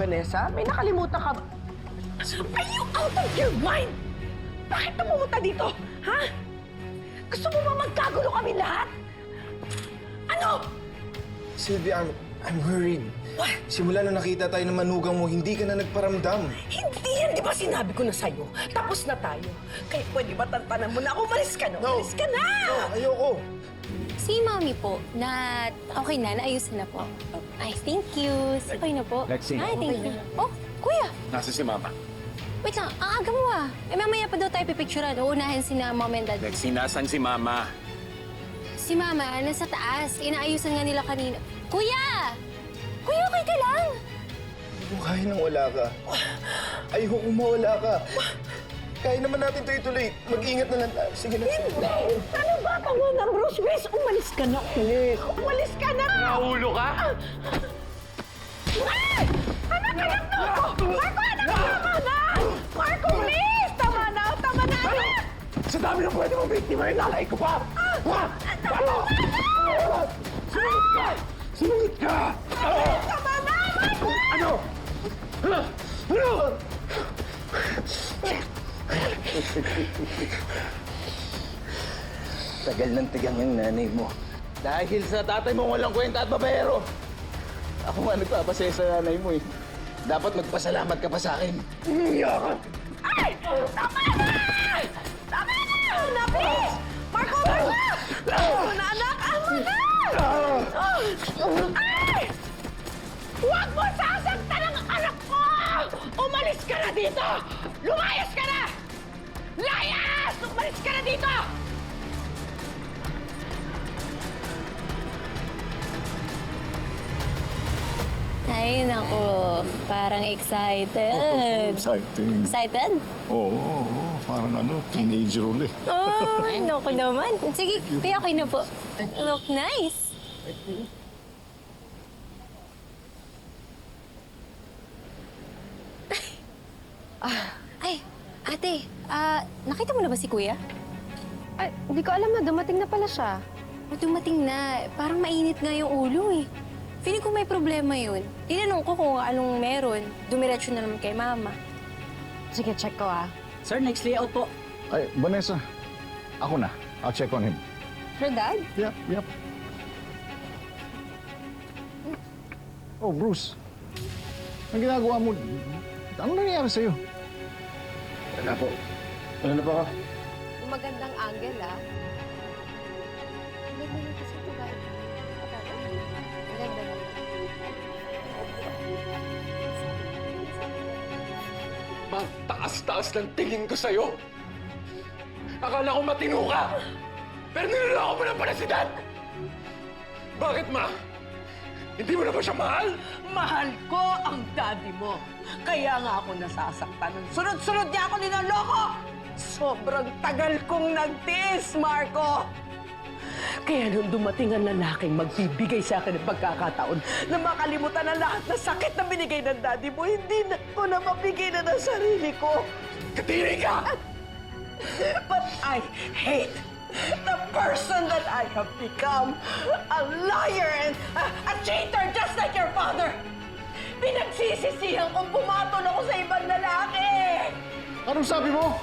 Vanessa, may nakalimutan ka ba? Are you out of your mind? Bakit pumunta dito? Ha? Gusto mo ba magkagulo kami lahat? Ano? Sylvia, I'm worried. What? Simula na nakita tayo ng manugang mo, hindi ka na nagparamdam. Hindi yan, di ba sinabi ko na sa'yo? Tapos na tayo. Kaya pwede ba tantanan mo na? Umalis ka na, umalis ka na! No, ayoko. Si Mami po, na okay na, naayusan na po. Ay, thank you. Okay na po. Lexie. Ay, thank you. Oh, kuya, Nasa si Mama. wait lang. Ang aga mo ah. Eh, mamaya pa daw tayo pipicturean. Uunahin si na Mom and Dad. Lexie, nasan si Mama? Si Mama, nasa taas. Inaayusan nga nila kanina. Kuya! Kuya, okay ka lang? Hindi ko kaya nang wala ka. Ayoko mawala ka. Kaya naman natin ito ituloy. Mag-ingat na lang tayo. Sige na. Hindi! Ano ba? Tama na, Bruce. Please, umalis ka na, please. Umalis ka na! Naulo ka? Ay! Anak mo ako! Marco, anak mo! Tama na! Marco, please! Tama na! Tama na! Sa dami ng pwede mong biktima, inalay ko pa! Ha? Paano? Sumunod ka! Sumunod ka! Tama na! Marco! Ano? Ano? Tagal ng tigang yung nanay mo. Dahil sa tatay mong walang kwenta at babayero. Ako nga nagpapasaya sa nanay mo eh. Dapat magpasalamat ka pa sa akin. Iyakan! Ay! Tama na! Tama na! Na, please! Marco, Marco! Ano na, anak? Ano na? Ay! Huwag mo sasaktan ang anak ko! Umalis ka na dito! Lumayas ka na! Layas! Umalis ka na dito! Ay, naku. Parang excited. Exciting. Excited? Oo, parang teenager ulit. Oh, naku naman. Sige, kaya okay na po. Look nice. Ay, ate, nakita mo na ba si Kuya? Ay, hindi ko alam na dumating na pala siya. Dumating na. Parang mainit nga yung ulo eh. Feeling ko may problema yun. Tinanong ko kung anong meron. Dumiretso na naman kay Mama. Sige, check ko ah. Sir, next layout po. Ay, Vanessa, ako na. I'll check on him. Sure, Dad? Yep. Oh, Bruce. Ang ginagawa mo, ano nangyayari sa'yo? Wala po. Ano na ba ka? Yung magandang angle ah. Ang ganda na kasi ito, guys. Ang ganda na. Ang taas-taas ng tingin ko sa'yo. Akala ko matino ka. Pero niloloko mo na pala si Dad. Bakit, Ma? Hindi mo na ba siya mahal? Mahal ko ang daddy mo. Kaya nga ako nasasaktan. Sunod-sunod niya ako nilaloko! Sobrang tagal kong nagtiis, Marco! Kaya nung dumating ang lalaking magbibigay sa akin ng pagkakataon na makalimutan ang lahat na sakit na binigay ng daddy mo, hindi na ko na mapigil na ng sarili ko. Katiri ka! But I hate the person that I have become. A liar and a cheater just like your father. Pinagsisisihan kong pumatol ako sa ibang lalaki. Anong sabi mo?